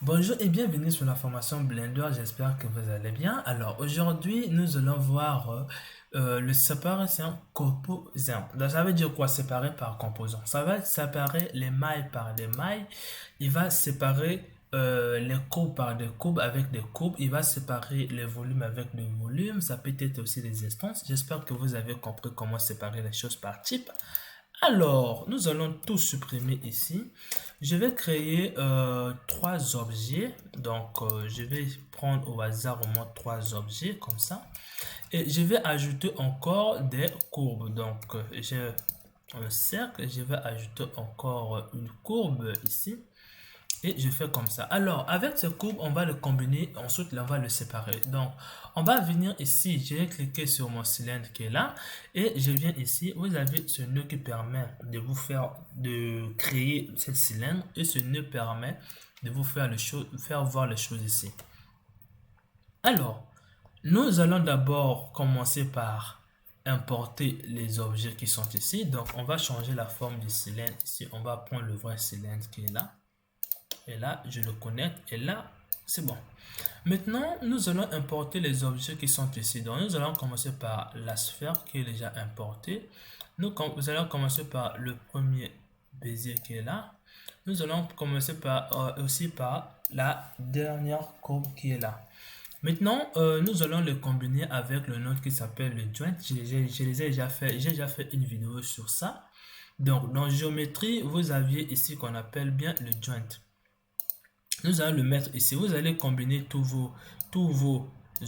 Bonjour et bienvenue sur la formation Blender, j'espère que vous allez bien. Alors aujourd'hui, nous allons voir le séparer c'est un composant. Donc ça veut dire quoi séparer par composant? Ça va séparer les mailles par des mailles, il va séparer les courbes par des courbes avec des courbes, il va séparer les volumes avec des volumes, ça peut être aussi des instances. J'espère que vous avez compris comment séparer les choses par type. Alors, nous allons tout supprimer ici. Je vais créer trois objets. Donc, je vais prendre au hasard au moins trois objets comme ça. Et je vais ajouter encore des courbes. Donc, j'ai un cercle. Je vais ajouter encore une courbe ici. Et je fais comme ça. Alors, avec ce courbes, on va le combiner. Ensuite, là, on va le séparer. Donc, on va venir ici. Je vais cliquer sur mon cylindre qui est là. Et je viens ici. Vous avez ce nœud qui permet de créer ce cylindre. Et ce nœud permet de vous faire voir les choses ici. Alors, nous allons d'abord commencer par importer les objets qui sont ici. Donc, on va changer la forme du cylindre. Ici, on va prendre le vrai cylindre qui est là. Et là, je le connecte. Et là, c'est bon. Maintenant, nous allons importer les objets qui sont ici. Donc, nous allons commencer par la sphère qui est déjà importée. Nous allons commencer par le premier Bézier qui est là. Nous allons commencer aussi par la dernière courbe qui est là. Maintenant, nous allons le combiner avec le node qui s'appelle le joint. J'ai déjà fait une vidéo sur ça. Donc, dans géométrie, vous aviez ici qu'on appelle bien le joint. Nous allons le mettre ici. Vous allez combiner tous vos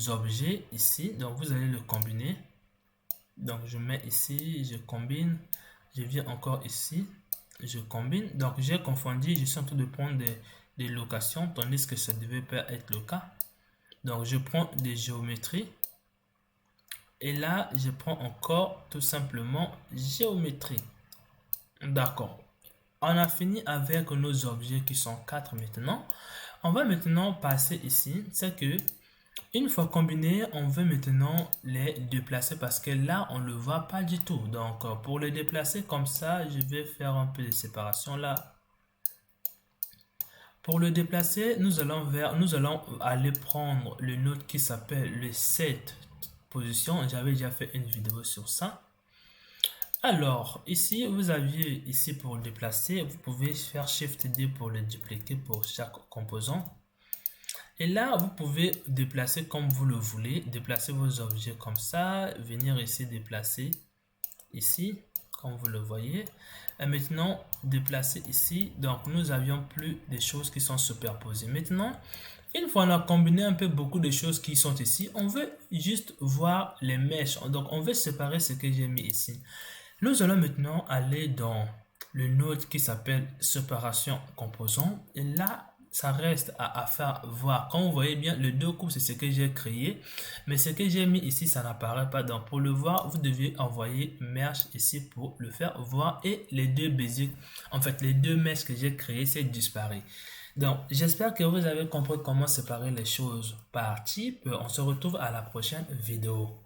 objets ici. Donc, vous allez le combiner. Donc, je mets ici, je combine. Je viens encore ici, je combine. Donc, j'ai confondu. Je suis en train de prendre des locations, tandis que ça ne devait pas être le cas. Donc, je prends des géométries. Et là, je prends encore tout simplement géométrie. D'accord. On a fini avec nos objets qui sont 4 maintenant. On va maintenant passer ici. C'est que une fois combiné, on veut maintenant les déplacer parce que là, on ne le voit pas du tout. Donc, pour les déplacer comme ça, je vais faire un peu de séparation là. Pour le déplacer, nous allons aller prendre le node qui s'appelle le set position. J'avais déjà fait une vidéo sur ça. Alors, ici, vous aviez ici pour le déplacer, vous pouvez faire Shift D pour le dupliquer pour chaque composant. Et là, vous pouvez déplacer comme vous le voulez, déplacer vos objets comme ça, venir ici déplacer ici, comme vous le voyez. Et maintenant, déplacer ici. Donc, nous avions plus des choses qui sont superposées. Maintenant, une fois on a combiné un peu beaucoup de choses qui sont ici, on veut juste voir les mèches. Donc, on veut séparer ce que j'ai mis ici. Nous allons maintenant aller dans le node qui s'appelle séparation composant. Et là, ça reste à faire voir. Comme vous voyez bien, le deux courbes, c'est ce que j'ai créé. Mais ce que j'ai mis ici, ça n'apparaît pas. Donc, pour le voir, vous devez envoyer merge ici pour le faire voir. Et les deux basiques, en fait, les deux mèches que j'ai créées, c'est disparu. Donc, j'espère que vous avez compris comment séparer les choses par type. On se retrouve à la prochaine vidéo.